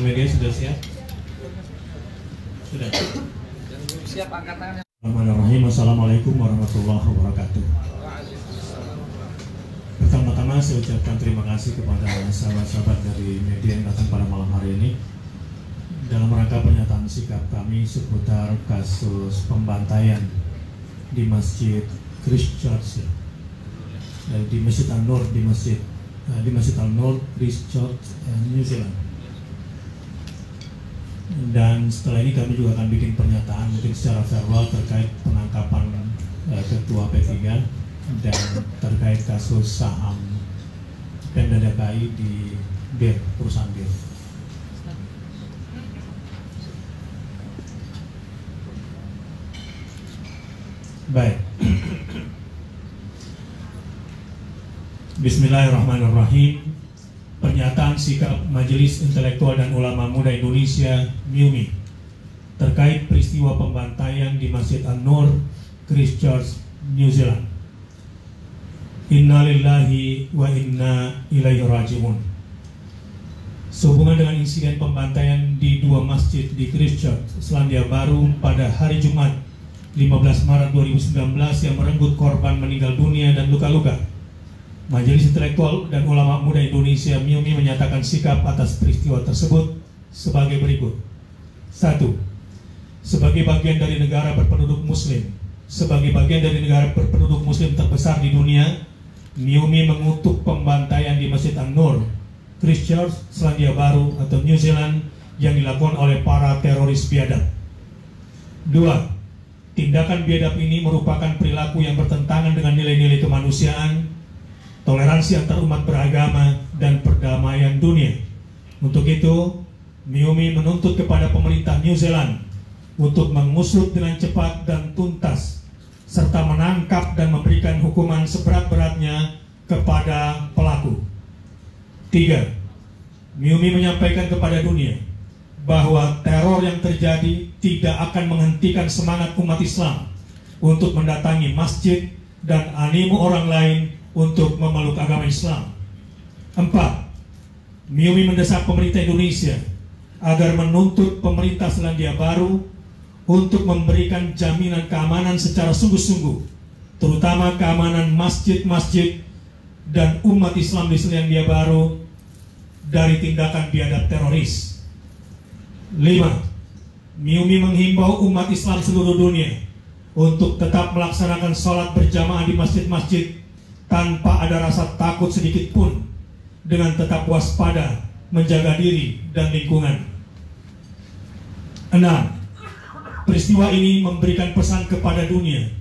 media sudah siap? Sudah. Siap, angkat tangannya. Bismillahirrahmanirrahim. Assalamualaikum warahmatullahi wabarakatuh. Pertama-tama saya ucapkan terima kasih kepada sahabat-sahabat dari media yang datang pada malam hari ini dalam rangka pernyataan sikap kami seputar kasus pembantaian di Masjid Christchurch, di Masjid An-Nur, di Masjid An-Nur Christchurch, New Zealand. Dan setelah ini kami juga akan bikin pernyataan mungkin secara verbal terkait penangkapan Ketua P3 dan terkait kasus saham Pemda DKI di BIR, perusahaan BIR. Baik. Bismillahirrahmanirrahim. Pernyataan sikap Majelis Intelektual dan Ulama Muda Indonesia (MIUMI) terkait peristiwa pembantaian di Masjid An-Nur, Christchurch, New Zealand. Innalillahi wa inna ilaihi raji'un. Sehubungan dengan insiden pembantaian di dua masjid di Christchurch, Selandia Baru pada hari Jumat 15 Maret 2019 yang merenggut korban meninggal dunia dan luka-luka, Majelis Intelektual dan Ulama Muda Indonesia (MIUMI) menyatakan sikap atas peristiwa tersebut sebagai berikut. 1. Sebagai bagian dari negara berpenduduk muslim, terbesar di dunia, MIUMI mengutuk pembantaian di Masjid An-Nur, Christchurch, Selandia Baru atau New Zealand yang dilakukan oleh para teroris biadab. 2. Tindakan biadab ini merupakan perilaku yang bertentangan dengan nilai-nilai kemanusiaan, toleransi antar umat beragama, dan perdamaian dunia. Untuk itu, MIUMI menuntut kepada pemerintah New Zealand untuk mengusut dengan cepat dan tuntas, serta menangkap dan memberikan hukuman seberat-beratnya kepada pelaku. 3. MIUMI menyampaikan kepada dunia bahwa teror yang terjadi tidak akan menghentikan semangat umat Islam untuk mendatangi masjid dan animo orang lain untuk memeluk agama Islam. 4. MIUMI mendesak pemerintah Indonesia agar menuntut pemerintah Selandia Baru untuk memberikan jaminan keamanan secara sungguh-sungguh, terutama keamanan masjid-masjid dan umat Islam di Selandia Baru dari tindakan biadab teroris. 5. MIUMI menghimbau umat Islam seluruh dunia untuk tetap melaksanakan sholat berjamaah di masjid-masjid tanpa ada rasa takut sedikit pun, dengan tetap waspada, menjaga diri dan lingkungan. 6. Peristiwa ini memberikan pesan kepada dunia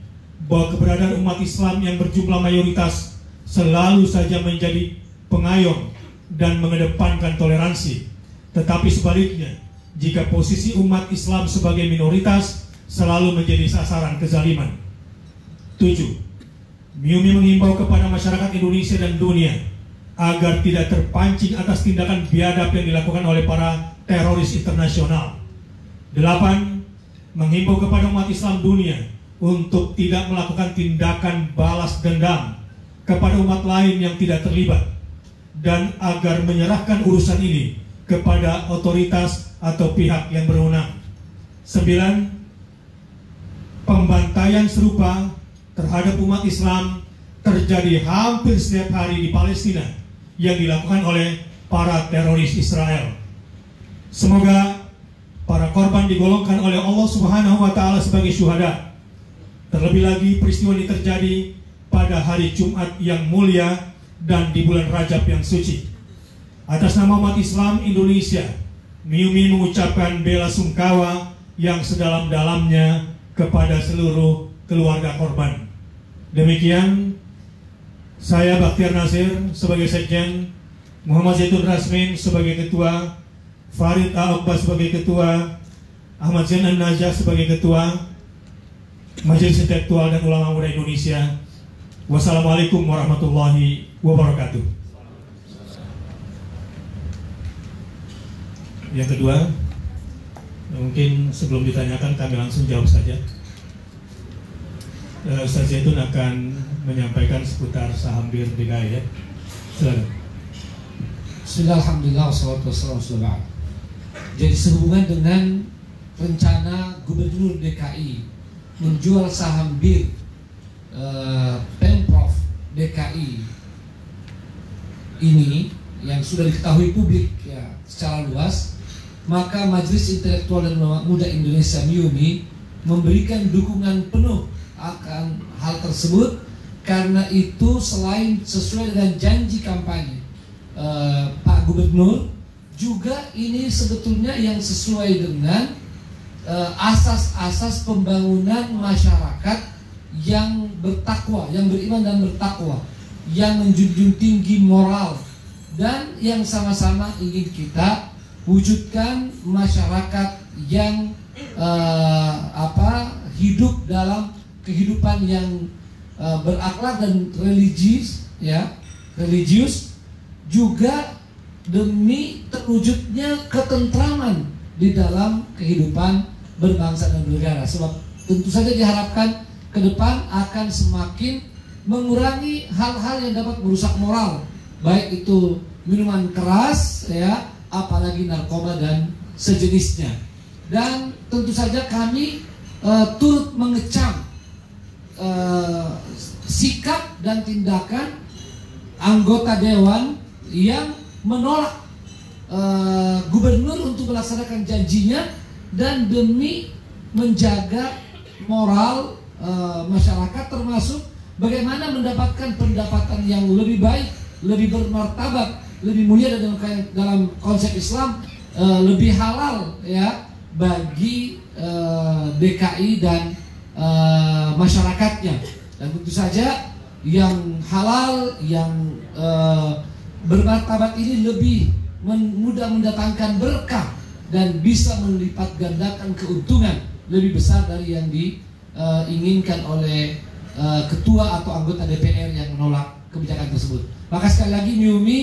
bahwa keberadaan umat Islam yang berjumlah mayoritas selalu saja menjadi pengayom dan mengedepankan toleransi, tetapi sebaliknya, jika posisi umat Islam sebagai minoritas selalu menjadi sasaran kezaliman. 7. MIUMI menghimbau kepada masyarakat Indonesia dan dunia agar tidak terpancing atas tindakan biadab yang dilakukan oleh para teroris internasional. 8. Menghimbau kepada umat Islam dunia untuk tidak melakukan tindakan balas dendam kepada umat lain yang tidak terlibat, dan agar menyerahkan urusan ini kepada otoritas atau pihak yang berwenang. 9. Pembantaian serupa terhadap umat Islam terjadi hampir setiap hari di Palestina yang dilakukan oleh para teroris Israel. Semoga para korban digolongkan oleh Allah Subhanahu wa Ta'ala sebagai syuhada. Terlebih lagi peristiwa ini terjadi pada hari Jumat yang mulia dan di bulan Rajab yang suci. Atas nama umat Islam Indonesia, MIUMI mengucapkan bela sungkawa yang sedalam-dalamnya kepada seluruh keluarga korban. Demikian, saya Bakhtiar Nasir sebagai Sekjen, Muhammad Zaitun Rasmin sebagai Ketua, Farid A'abbas sebagai Ketua, Ahmad Zain An-Najah sebagai Ketua Majelis Intelektual dan Ulama Muda Indonesia. Wassalamualaikum warahmatullahi wabarakatuh. Yang kedua, mungkin sebelum ditanyakan kami langsung jawab saja. Ustaz Zaitun akan menyampaikan seputar saham BIR DKI, ya. Silakan. Bismillahirrahmanirrahim. Wassalatu wassalamu ala Jadi sehubungan dengan rencana Gubernur DKI menjual saham BIR Pemprov DKI ini yang sudah diketahui publik ya secara luas, maka Majelis Intelektual dan Ulama Muda Indonesia MIUMI memberikan dukungan penuh akan hal tersebut, karena itu selain sesuai dengan janji kampanye Pak Gubernur, juga ini sebetulnya yang sesuai dengan asas-asas pembangunan masyarakat yang bertakwa, yang beriman dan bertakwa, yang menjunjung tinggi moral, dan yang sama-sama ingin kita wujudkan masyarakat yang hidup dalam kehidupan yang berakhlak dan religius, juga demi terwujudnya ketentraman di dalam kehidupan berbangsa dan bernegara. Sebab tentu saja diharapkan ke depan akan semakin mengurangi hal-hal yang dapat merusak moral, baik itu minuman keras, ya, apalagi narkoba dan sejenisnya. Dan tentu saja kami turut mengecam sikap dan tindakan anggota dewan yang menolak gubernur untuk melaksanakan janjinya dan demi menjaga moral masyarakat, termasuk bagaimana mendapatkan pendapatan yang lebih baik, lebih bermartabat, lebih mulia dalam konsep Islam, lebih halal ya bagi DKI dan masyarakatnya. Dan tentu saja yang halal, yang bermartabat ini lebih mudah mendatangkan berkah dan bisa melipat gandakan keuntungan lebih besar dari yang diinginkan oleh ketua atau anggota DPR yang menolak kebijakan tersebut. Maka sekali lagi MIUMI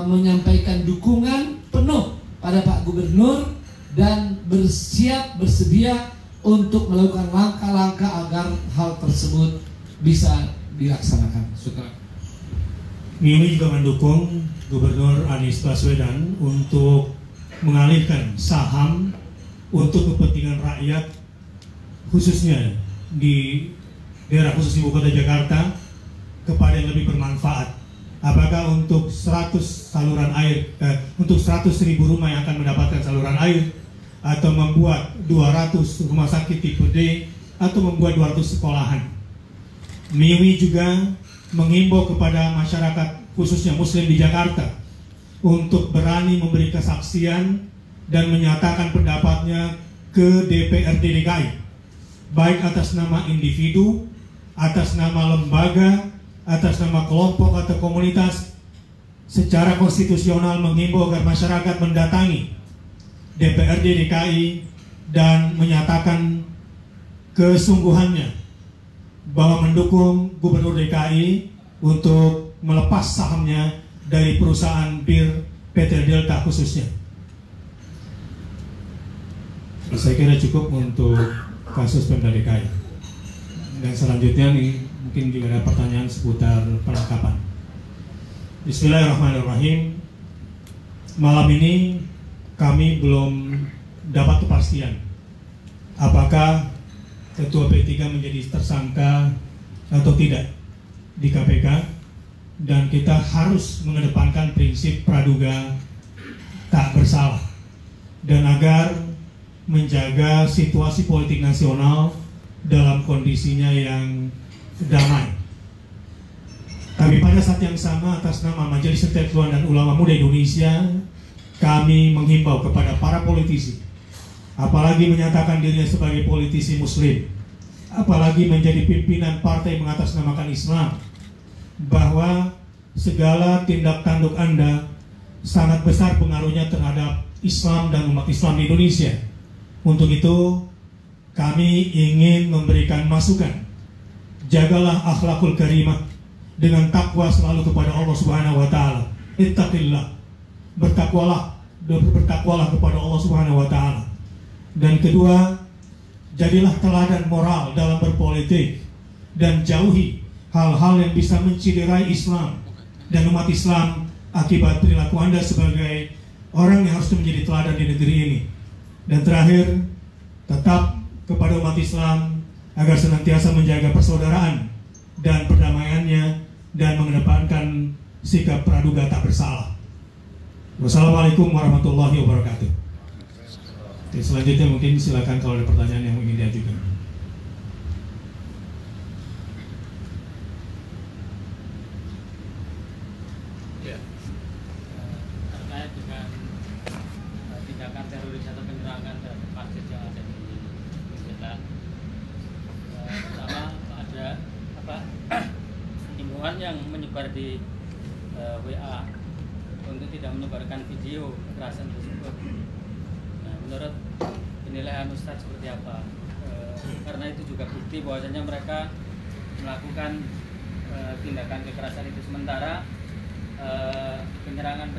menyampaikan dukungan penuh pada Pak Gubernur dan bersedia untuk melakukan langkah-langkah agar hal tersebut bisa dilaksanakan. MIUMI juga mendukung Gubernur Anies Baswedan untuk mengalihkan saham untuk kepentingan rakyat, khususnya di daerah khusus ibu kota Jakarta, kepada yang lebih bermanfaat. Apakah untuk 100 saluran air, untuk 100.000 rumah yang akan mendapatkan saluran air, atau membuat 200 rumah sakit tipe D, atau membuat 200 sekolahan. MIUMI juga mengimbau kepada masyarakat khususnya Muslim di Jakarta untuk berani memberi kesaksian dan menyatakan pendapatnya ke DPRD DKI, baik atas nama individu, atas nama lembaga, atas nama kelompok atau komunitas. Secara konstitusional mengimbau agar masyarakat mendatangi DPRD DKI dan menyatakan kesungguhannya bahwa mendukung Gubernur DKI untuk melepas sahamnya dari perusahaan bir PT Delta khususnya. Saya kira cukup untuk kasus Pemda DKI. Dan selanjutnya nih mungkin juga ada pertanyaan seputar penangkapan. Bismillahirrahmanirrahim. Malam ini kami belum dapat kepastian apakah Ketua P3 menjadi tersangka atau tidak di KPK, dan kita harus mengedepankan prinsip praduga tak bersalah, dan agar menjaga situasi politik nasional dalam kondisinya yang damai. Tapi pada saat yang sama, atas nama Majelis Intelektual dan Ulama Muda Indonesia, kami menghimbau kepada para politisi, apalagi menyatakan dirinya sebagai politisi muslim, apalagi menjadi pimpinan partai mengatasnamakan Islam, bahwa segala tindak tanduk Anda sangat besar pengaruhnya terhadap Islam dan umat Islam di Indonesia. Untuk itu, kami ingin memberikan masukan. Jagalah akhlakul karimah dengan takwa selalu kepada Allah Subhanahu wa taala. Ittaqillah. Bertakwalah kepada Allah Subhanahu wa taala. Dan kedua, jadilah teladan moral dalam berpolitik dan jauhi hal-hal yang bisa menciderai Islam dan umat Islam akibat perilaku Anda sebagai orang yang harus menjadi teladan di negeri ini. Dan terakhir, tetap kepada umat Islam agar senantiasa menjaga persaudaraan dan perdamaiannya dan mengedepankan sikap praduga tak bersalah. Wassalamualaikum warahmatullahi wabarakatuh. Oke, selanjutnya mungkin silakan kalau ada pertanyaan yang ingin diajukan. Terkait dengan tindakan teroris atau penyerangan terhadap masjid yang ada di Medan, pertama ada himbauan yang menyebar di WA untuk tidak menyebarkan video kekerasan tersebut. Nah, menurut penilaian Ustadz seperti apa? Karena itu juga bukti bahwasanya mereka melakukan tindakan kekerasan itu, sementara penyerangan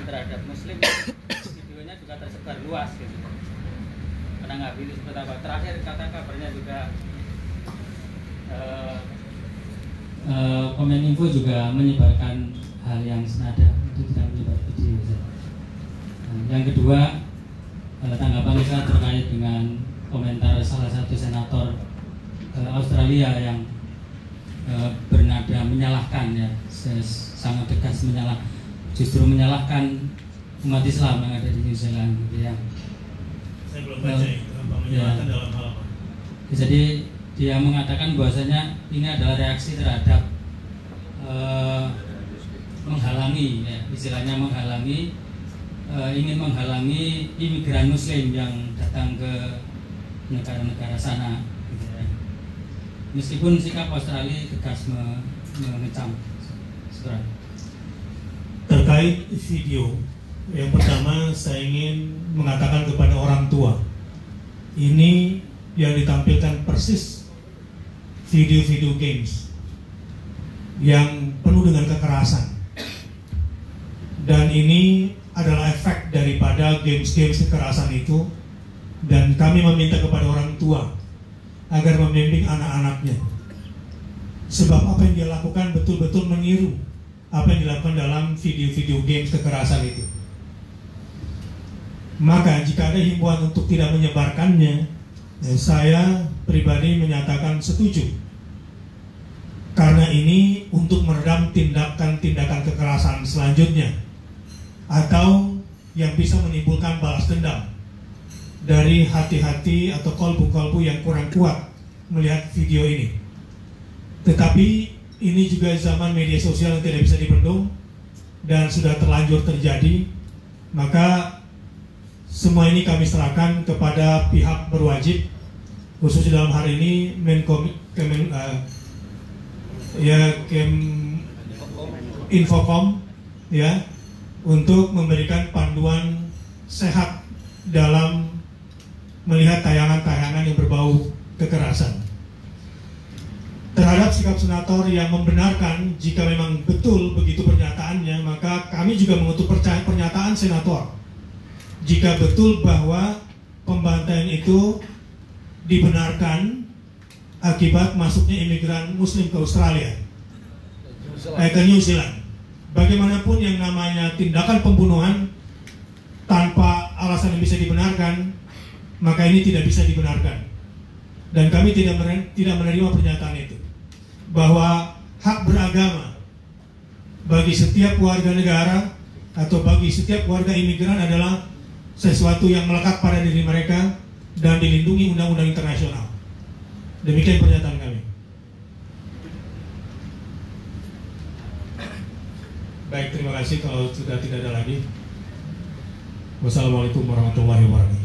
terhadap Muslim videonya juga tersebar luas gitu. Menanggapi itu seperti apa? Terakhir kata kabarnya juga Kominfo juga menyebarkan hal yang senada, itu tidak menyebar video. Yang kedua, tanggapan saya terkait dengan komentar salah satu senator Australia yang bernada menyalahkan, ya, sangat tegas justru menyalahkan umat Islam yang ada di New Zealand, gitu ya. Saya belum baca itu, menyalahkan ya. dalam hal apa? Jadi dia mengatakan bahwasanya ini adalah reaksi terhadap menghalangi, ya, istilahnya menghalangi, ingin menghalangi imigran Muslim yang datang ke negara-negara sana, gitu ya. Meskipun sikap Australia tegas mengecam. Terkait video, yang pertama saya ingin mengatakan kepada orang tua, ini yang ditampilkan persis video-video games yang penuh dengan kekerasan, dan ini adalah efek daripada games-games kekerasan itu. Dan kami meminta kepada orang tua agar membimbing anak-anaknya, sebab apa yang dia lakukan betul-betul meniru apa yang dilakukan dalam video-video games kekerasan itu. Maka jika ada himbauan untuk tidak menyebarkannya, saya pribadi menyatakan setuju, karena ini untuk meredam tindakan-tindakan kekerasan selanjutnya, atau yang bisa menimbulkan balas dendam dari hati-hati atau kolbu-kolbu yang kurang kuat melihat video ini. Tetapi ini juga zaman media sosial yang tidak bisa dibendung dan sudah terlanjur terjadi, maka semua ini kami serahkan kepada pihak berwajib, khususnya dalam hari ini Infocom, ya, untuk memberikan panduan sehat dalam melihat tayangan-tayangan yang berbau kekerasan. Terhadap sikap senator yang membenarkan jika memang betul begitu pernyataannya, maka kami juga mengutuk pernyataan senator jika betul bahwa pembantaian itu dibenarkan akibat masuknya imigran Muslim ke Australia, ke New Zealand. Bagaimanapun yang namanya tindakan pembunuhan tanpa alasan yang bisa dibenarkan, maka ini tidak bisa dibenarkan. Dan kami tidak menerima pernyataan itu, bahwa hak beragama bagi setiap warga negara atau bagi setiap warga imigran adalah sesuatu yang melekat pada diri mereka dan dilindungi undang-undang internasional. Demikian pernyataan kami. Baik, terima kasih. Kalau sudah tidak ada lagi, wassalamualaikum warahmatullahi wabarakatuh.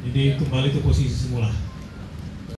Jadi kembali ke posisi semula.